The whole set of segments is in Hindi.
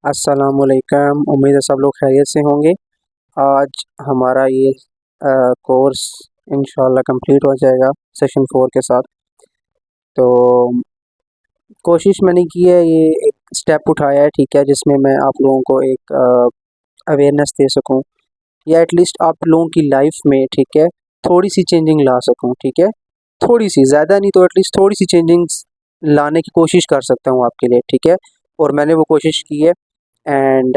अस्सलामुअलैकुम। उम्मीद है सब लोग खैरियत से होंगे। आज हमारा ये कोर्स इंशाल्लाह कंप्लीट हो जाएगा सेशन 4 के साथ। तो कोशिश मैंने की है, ये एक स्टेप उठाया है, ठीक है, जिसमें मैं आप लोगों को एक अवेयरनेस दे सकूं, या एटलीस्ट आप लोगों की लाइफ में, ठीक है, थोड़ी सी चेंजिंग ला सकूं, ठीक है। थोड़ी सी, ज़्यादा नहीं तो एटलीस्ट थोड़ी सी चेंजिंग्स लाने की कोशिश कर सकता हूँ आपके लिए, ठीक है। और मैंने वो कोशिश की है। एंड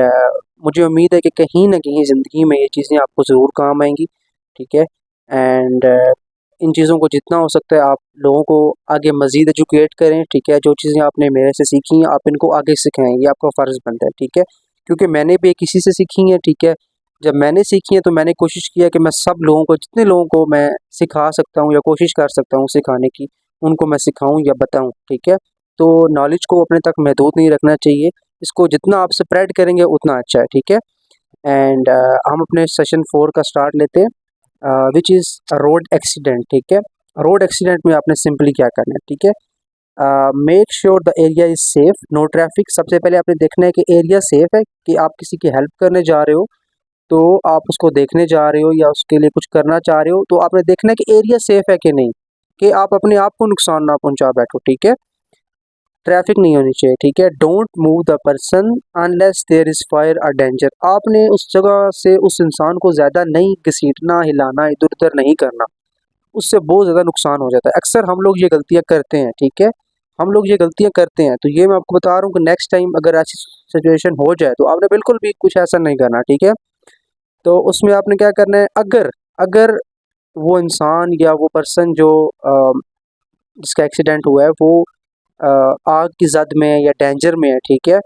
मुझे उम्मीद है कि कहीं ना कहीं ज़िंदगी में ये चीज़ें आपको ज़रूर काम आएंगी, ठीक है। एंड इन चीज़ों को जितना हो सकता है आप लोगों को आगे मज़ीद एजुकेट करें, ठीक है। जो चीज़ें आपने मेरे से सीखी हैं आप इनको आगे सिखाएं, ये आपका फ़र्ज़ बनता है, ठीक है। क्योंकि मैंने भी किसी से सीखी है, ठीक है। जब मैंने सीखी है तो मैंने कोशिश किया कि मैं सब लोगों को, जितने लोगों को मैं सिखा सकता हूँ या कोशिश कर सकता हूँ सिखाने की, उनको मैं सिखाऊँ या बताऊँ, ठीक है। तो नॉलेज को अपने तक महदूद नहीं रखना चाहिए, इसको जितना आप स्प्रेड करेंगे उतना अच्छा है, ठीक है। एंड हम अपने सेशन 4 का स्टार्ट लेते हैं, विच इज़ रोड एक्सीडेंट, ठीक है। रोड एक्सीडेंट में आपने सिंपली क्या करना है, ठीक है। Make sure the area is safe, no traffic. सबसे पहले आपने देखना है कि एरिया सेफ है, कि आप किसी की हेल्प करने जा रहे हो तो आप उसको देखने जा रहे हो या उसके लिए कुछ करना चाह रहे हो, तो आपने देखना है कि एरिया सेफ है कि नहीं, कि आप अपने आप को नुकसान ना पहुंचा बैठो, ठीक है। ट्रैफिक नहीं होनी चाहिए, ठीक है। Don't move the person unless there is fire और डेंजर। आपने उस जगह से उस इंसान को ज़्यादा नहीं घसीटना, हिलाना, इधर उधर नहीं करना, उससे बहुत ज़्यादा नुकसान हो जाता है। अक्सर हम लोग ये गलतियाँ करते हैं, ठीक है। हम लोग ये गलतियाँ करते हैं, तो ये मैं आपको बता रहा हूँ कि नेक्स्ट टाइम अगर ऐसी सिचुएशन हो जाए तो आपने बिल्कुल भी कुछ ऐसा नहीं करना, ठीक है। तो उसमें आपने क्या करना है, अगर अगर वो इंसान या वो पर्सन जो जिसका एक्सीडेंट हुआ है वो अ, आग की जद में है या डेंजर में है, ठीक है,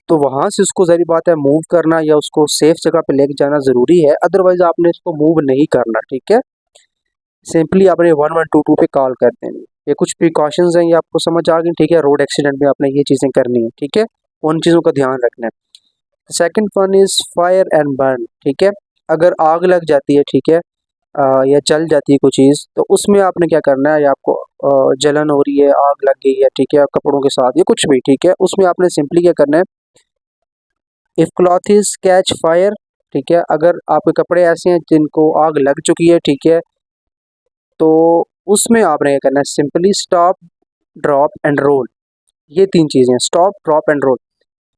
तो वहाँ से उसको ज़ाहिर बात है मूव करना या उसको सेफ जगह पे लेके जाना ज़रूरी है। अदरवाइज आपने उसको मूव नहीं करना, ठीक है। सिंपली आपने 1122 पे कॉल कर देनी। ये कुछ प्रिकॉशंस हैं, ये आपको समझ आ गई, ठीक है। रोड एक्सीडेंट में आपने ये चीज़ें करनी है, ठीक है, उन चीज़ों का ध्यान रखना है। Second one is fire and burn, ठीक है। अगर आग लग जाती है, ठीक है, या जल जाती है कोई चीज़, तो उसमें आपने क्या करना है, या आपको जलन हो रही है, आग लग गई है, ठीक है, कपड़ों के साथ या कुछ भी, ठीक है, उसमें आपने सिंपली क्या करना है, if cloth is catch fire, ठीक है, अगर आपके कपड़े ऐसे हैं जिनको आग लग चुकी है, ठीक है, तो उसमें आपने क्या करना है, simply stop, drop and roll. ये 3 चीज़ें हैं, स्टॉप, ड्रॉप एंड रोल।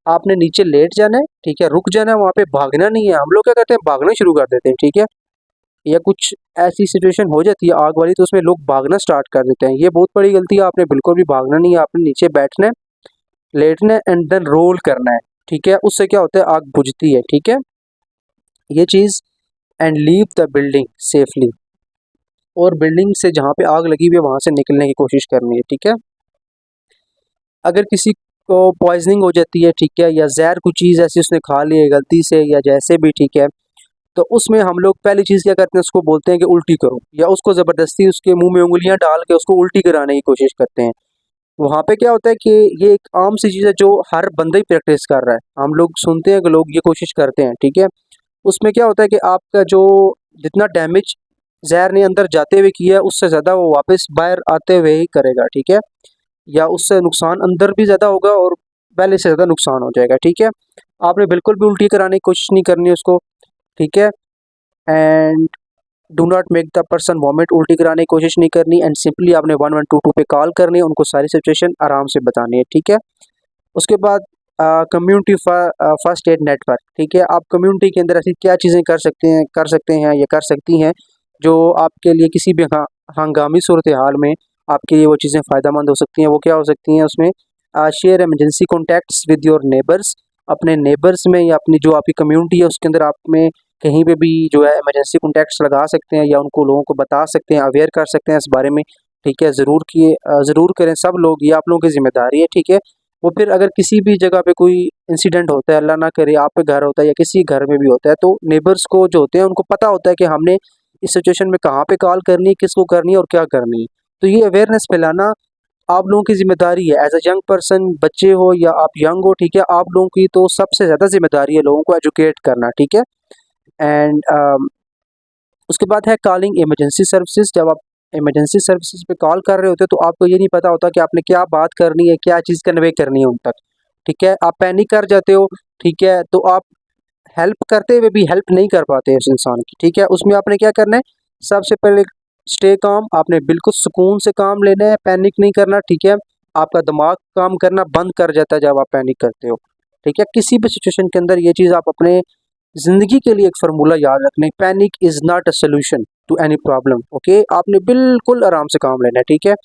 आपने नीचे लेट जाना है, ठीक है, रुक जाना है, वहाँ पे भागना नहीं है। हम लोग क्या करते हैं, भागना शुरू कर देते हैं, ठीक है। या कुछ ऐसी सिचुएशन हो जाती है आग वाली, तो उसमें लोग भागना स्टार्ट कर देते हैं, ये बहुत बड़ी गलती है। आपने बिल्कुल भी भागना नहीं है, आपने नीचे बैठना है, लेटना है एंड देन रोल करना है, ठीक है। उससे क्या होता है, आग बुझती है, ठीक है, ये चीज़। And leave the building safely. और बिल्डिंग से जहाँ पे आग लगी हुई है वहाँ से निकलने की कोशिश करनी है, ठीक है। अगर किसी को पॉइजनिंग हो जाती है, ठीक है, या जहर कुछ चीज़ ऐसी उसने खा ली है गलती से या जैसे भी, ठीक है, तो उसमें हम लोग पहली चीज़ क्या करते हैं, उसको बोलते हैं कि उल्टी करो, या उसको ज़बरदस्ती उसके मुंह में उंगलियां डाल के उसको उल्टी कराने की कोशिश करते हैं। वहाँ पे क्या होता है कि ये एक आम सी चीज़ है जो हर बंदा ही प्रैक्टिस कर रहा है। हम लोग सुनते हैं कि लोग ये कोशिश करते हैं, ठीक है। उसमें क्या होता है कि आपका जो जितना डैमेज जहर ने अंदर जाते हुए किया है उससे ज़्यादा वो वापस बाहर आते हुए ही करेगा, ठीक है। या उससे नुकसान अंदर भी ज़्यादा होगा और पहले से ज़्यादा नुकसान हो जाएगा, ठीक है। आपने बिल्कुल भी उल्टी कराने की कोशिश नहीं करनी है उसको, ठीक है। And do not make the person vomit, उल्टी कराने की कोशिश नहीं करनी। एंड सिंपली आपने 1122 पे कॉल करनी है, उनको सारी सिचुएशन आराम से बतानी है, ठीक है। उसके बाद कम्युनिटी फर्स्ट एड नेटवर्क, ठीक है। आप कम्युनिटी के अंदर ऐसी क्या चीज़ें कर सकते हैं या कर सकती हैं जो आपके लिए किसी भी हंगामी सूरत हाल में आपके लिए वो चीज़ें फ़ायदेमंद हो सकती हैं। वो क्या हो सकती हैं उसमें, share emergency contacts with your neighbours. अपने नेबर्स में या अपनी जो आपकी कम्युनिटी है उसके अंदर आप में कहीं पे भी जो है इमरजेंसी कॉन्टैक्ट्स लगा सकते हैं, या उनको लोगों को बता सकते हैं, अवेयर कर सकते हैं इस बारे में, ठीक है। ज़रूर करें सब लोग, ये आप लोगों की जिम्मेदारी है, ठीक है। वो फिर अगर किसी भी जगह पे कोई इंसिडेंट होता है, अल्लाह ना करे आप पे घर होता है या किसी घर में भी होता है, तो नेबर्स को जो होते हैं उनको पता होता है कि हमने इस सिचुएशन में कहाँ पे कॉल करनी है, किसको करनी है और क्या करनी है। तो ये अवेयरनेस फैलाना आप लोगों की जिम्मेदारी है, एज अ यंग पर्सन, बच्चे हो या आप यंग हो, ठीक है, आप लोगों की तो सबसे ज़्यादा जिम्मेदारी है लोगों को एजुकेट करना, ठीक है। एंड उसके बाद है कॉलिंग इमरजेंसी सर्विसेज। जब आप इमरजेंसी सर्विसेज पे कॉल कर रहे होते हैं तो आपको ये नहीं पता होता कि आपने क्या बात करनी है, क्या चीज़ कन्वे करनी है उन तक। ठीक है, आप पैनिक कर जाते हो, ठीक है, तो आप हेल्प करते हुए भी हेल्प नहीं कर पाते उस इंसान की, ठीक है। उसमें आपने क्या करना है, सबसे पहले स्टे काम, आपने बिल्कुल सुकून से काम लेना है, पैनिक नहीं करना, ठीक है। आपका दिमाग काम करना बंद कर जाता है जब आप पैनिक करते हो, ठीक है। किसी भी सिचुएशन के अंदर ये चीज़ आप अपने ज़िंदगी के लिए एक फार्मूला याद रखना है, panic is not a solution to any problem, okay. आपने बिल्कुल आराम से काम लेना है, ठीक है।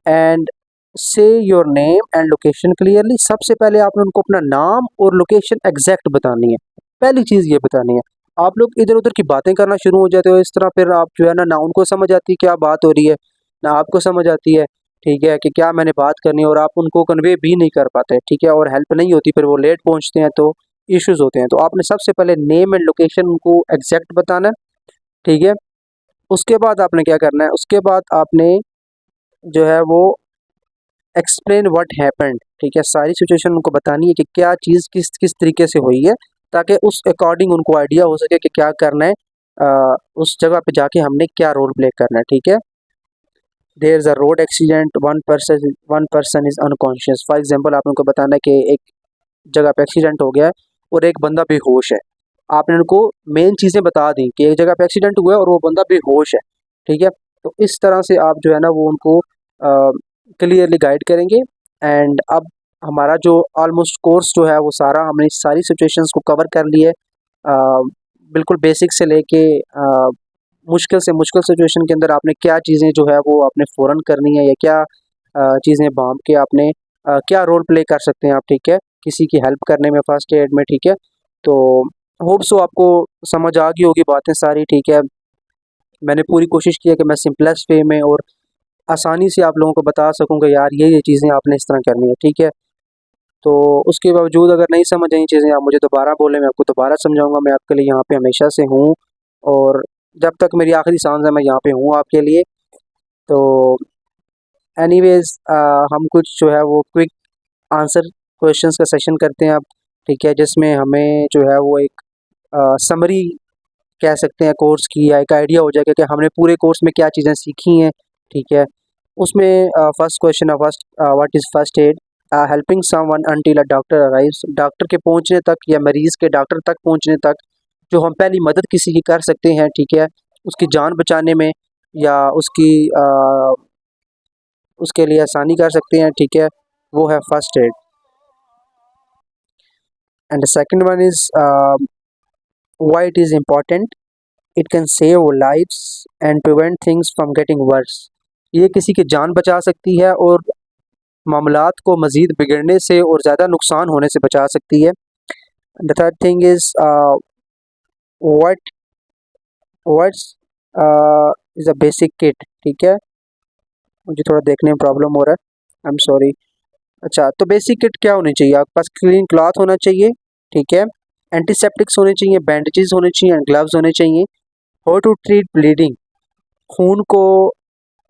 एंड से your name and location clearly, सबसे पहले आपने उनको अपना नाम और लोकेशन एग्जैक्ट बतानी है, पहली चीज़ ये बतानी है। आप लोग इधर उधर की बातें करना शुरू हो जाते हो इस तरह, फिर आप जो है ना उनको समझ आती क्या बात हो रही है, ना आपको समझ आती है, ठीक है, कि क्या मैंने बात करनी है, और आप उनको कन्वे भी नहीं कर पाते, ठीक है, और हेल्प नहीं होती, फिर वो लेट पहुंचते हैं तो इश्यूज होते हैं। तो आपने सबसे पहले नेम एंड लोकेशन उनको एग्जैक्ट बताना है, ठीक है। उसके बाद आपने क्या करना है, उसके बाद आपने जो है वो एक्सप्लेन व्हाट हैपेंड, ठीक है, सारी सिचुएशन उनको बतानी है कि क्या चीज़ किस किस तरीके से हुई है, ताकि उस अकॉर्डिंग उनको आइडिया हो सके कि क्या करना है, उस जगह पे जाके हमने क्या रोल प्ले करना है, ठीक है। There is a road accident, one person is unconscious, for example आप उनको बताना है कि एक जगह पे एक्सीडेंट हो गया है और एक बंदा बेहोश है। आपने उनको मेन चीज़ें बता दी कि एक जगह पे एक्सीडेंट हुआ है और वो बंदा बेहोश है, ठीक है। तो इस तरह से आप जो है ना वो उनको क्लियरली गाइड करेंगे। एंड अब हमारा जो ऑलमोस्ट कोर्स जो है वो सारा हमने सारी सिचुएशंस को कवर कर लिए, बिल्कुल बेसिक से लेके मुश्किल से मुश्किल सिचुएशन के अंदर आपने क्या चीज़ें जो है वो आपने फ़ौरन करनी है, या क्या चीज़ें भांप के आपने क्या रोल प्ले कर सकते हैं आप, ठीक है, किसी की हेल्प करने में फर्स्ट एड में, ठीक है। तो होप सो आपको समझ आ गई होगी बातें सारी, ठीक है। मैंने पूरी कोशिश की है कि मैं सिंपलेस्ट वे में और आसानी से आप लोगों को बता सकूं कि यार ये चीज़ें आपने इस तरह करनी है, ठीक है। तो उसके बावजूद अगर नहीं समझ आई चीज़ें, आप मुझे दोबारा बोलें, मैं आपको दोबारा समझाऊंगा। मैं आपके लिए यहाँ पे हमेशा से हूँ, और जब तक मेरी आखिरी सांस है मैं यहाँ पे हूँ आपके लिए। तो एनीवेज हम कुछ जो है वो क्विक आंसर क्वेश्चंस का सेशन करते हैं अब, ठीक है, जिसमें हमें जो है वो एक समरी कह सकते हैं कोर्स की, या एक आइडिया हो जाएगा कि हमने पूरे कोर्स में क्या चीज़ें सीखी हैं, ठीक है। उसमें फर्स्ट क्वेश्चन है, first what is first aid, helping someone until a doctor arrives, doctor के पहुंचने तक या मरीज़ के डॉक्टर तक पहुंचने तक जो हम पहली मदद किसी की कर सकते हैं, ठीक है, उसकी जान बचाने में, या उसके लिए आसानी कर सकते हैं, ठीक है, वो है first aid. And the second one is why it is important, it can save lives and prevent things from getting worse, ये किसी की जान बचा सकती है और मामलात को मज़ीद बिगड़ने से और ज़्यादा नुकसान होने से बचा सकती है। The third thing is what what's is a basic kit, ठीक है, मुझे थोड़ा देखने में प्रॉब्लम हो रहा है, आई एम सॉरी। अच्छा, तो बेसिक किट क्या होनी चाहिए, आपके पास क्लीन क्लॉथ होना चाहिए, ठीक है, एंटीसेप्टिक्स होने चाहिए, बैंडेजेस होने चाहिए, ग्लव्स होने चाहिए। हाउ टू ट्रीट ब्लीडिंग, खून को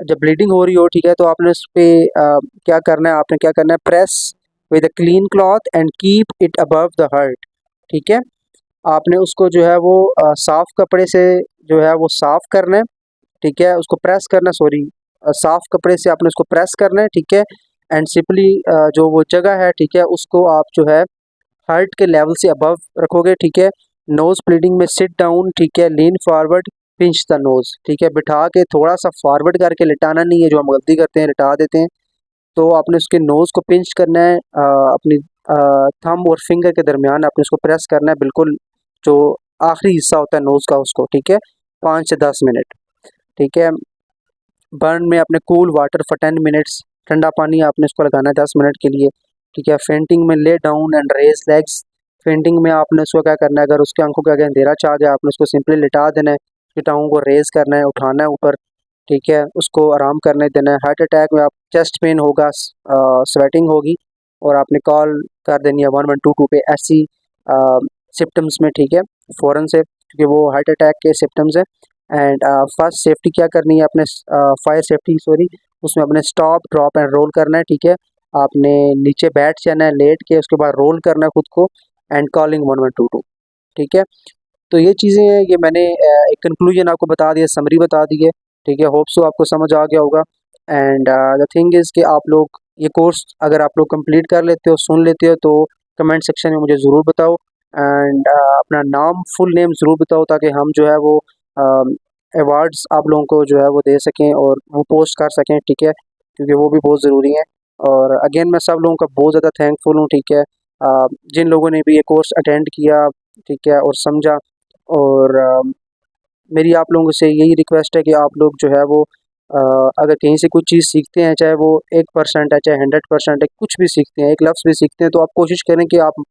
जब ब्लीडिंग हो रही हो, ठीक है, तो आपने उस पर क्या करना है, आपने क्या करना है, press with a clean cloth and keep it above the heart, ठीक है। आपने उसको जो है वो साफ कपड़े से जो है वो साफ करना है, ठीक है, उसको प्रेस करना, सॉरी, साफ कपड़े से आपने उसको प्रेस करना है, ठीक है। एंड सिंपली जो वो जगह है, ठीक है, उसको आप जो है हार्ट के लेवल से अबव रखोगे, ठीक है। नोज ब्लीडिंग में सिट डाउन, ठीक है, lean forward, pinch the nose, ठीक है, बिठा के थोड़ा सा फॉरवर्ड करके, लिटाना नहीं है, जो हम गलती करते हैं लिटा देते हैं। तो आपने उसके नोज को पिंच करना है, अपनी थंब और फिंगर के दरमियान आपने उसको प्रेस करना है, बिल्कुल जो आखिरी हिस्सा होता है नोज का उसको, ठीक है, 5 से 10 मिनट, ठीक है। बर्न में अपने कूल वाटर फॉर 10 मिनट्स, ठंडा पानी आपने उसको लगाना है 10 मिनट के लिए, ठीक है। फेंटिंग में lie down and raise legs, fainting में आपने उसको क्या करना है, अगर उसके आंखों के आगे अंधेरा छा गया, आपने उसको सिंपली लिटा देना है, उसकी टांगों को रेज करना है, उठाना है ऊपर, ठीक है, उसको आराम करने देना है। हार्ट अटैक में आप चेस्ट पेन होगा, स्वेटिंग होगी, और आपने कॉल कर देनी है 1122 पे ऐसी सिम्टम्स में, ठीक है, फ़ौरन से, क्योंकि वो हार्ट अटैक के सिम्टम्स है। एंड फर्स्ट सेफ्टी क्या करनी है, अपने फायर सेफ्टी सॉरी, उसमें अपने स्टॉप ड्रॉप एंड रोल करना है, ठीक है। आपने नीचे बैठ जाना है लेट के, उसके बाद रोल करना है खुद को, एंड कॉलिंग 1122, ठीक है। तो ये चीज़ें हैं, ये मैंने एक कंक्लूजन आपको बता दिया, समरी बता दी है, ठीक है। होप सो आपको समझ आ गया होगा। एंड द थिंग इज़ कि आप लोग ये कोर्स अगर आप लोग कंप्लीट कर लेते हो, सुन लेते हो, तो कमेंट सेक्शन में मुझे ज़रूर बताओ। एंड अपना नाम, फुल नेम ज़रूर बताओ, ताकि हम जो है वो अवार्ड्स आप लोगों को जो है वो दे सकें और वो पोस्ट कर सकें, ठीक है, क्योंकि वो भी बहुत ज़रूरी है। और अगेन मैं सब लोगों का बहुत ज़्यादा थैंकफुल हूँ, ठीक है, जिन लोगों ने भी ये कोर्स अटेंड किया, ठीक है, और समझा। और मेरी आप लोगों से यही रिक्वेस्ट है कि आप लोग जो है वो अगर कहीं से कुछ चीज़ सीखते हैं, चाहे वो 1% है, चाहे 100% है, कुछ भी सीखते हैं, एक लफ्ज़ भी सीखते हैं, तो आप कोशिश करें कि आप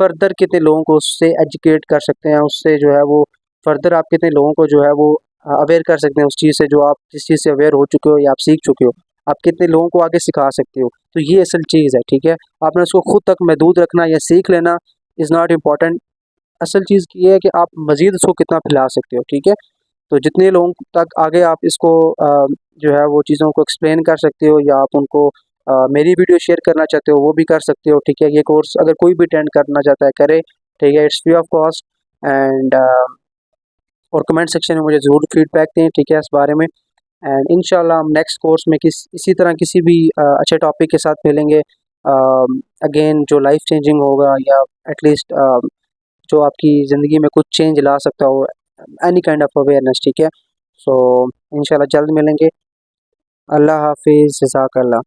फर्दर कितने लोगों को उससे एजुकेट कर सकते हैं, उससे जो है वो फर्दर आप कितने लोगों को जो है वो अवेयर कर सकते हैं उस चीज़ से, जो आप जिस चीज़ से अवेयर हो चुके हो या आप सीख चुके हो। आप कितने लोगों को आगे सिखा सकते हो, तो ये असल चीज़ है, ठीक है। आपने उसको खुद तक महदूद रखना या सीख लेना इज़ नॉट इम्पॉर्टेंट। असल चीज़ ये है कि आप मज़ीद उसको कितना फैला सकते हो, ठीक है। तो जितने लोगों तक आगे आप इसको जो है वो चीज़ों को एक्सप्लेन कर सकते हो, या आप उनको मेरी वीडियो शेयर करना चाहते हो, वो भी कर सकते हो, ठीक है। ये कोर्स अगर कोई भी अटेंड करना चाहता है करे, ठीक है, it's free of cost. And और कमेंट सेक्शन में मुझे ज़रूर फीडबैक दें, ठीक है, इस बारे में। एंड इंशाल्लाह हम नेक्स्ट कोर्स में इसी तरह किसी भी अच्छे टॉपिक के साथ मिलेंगे, अगेन जो लाइफ चेंजिंग होगा, या एटलीस्ट जो आपकी ज़िंदगी में कुछ चेंज ला सकता हो, एनी काइंड ऑफ अवेयरनेस, ठीक है। सो इंशाल्लाह जल्द मिलेंगे। अल्लाह हाफिज़, जज़ाकल्लाह।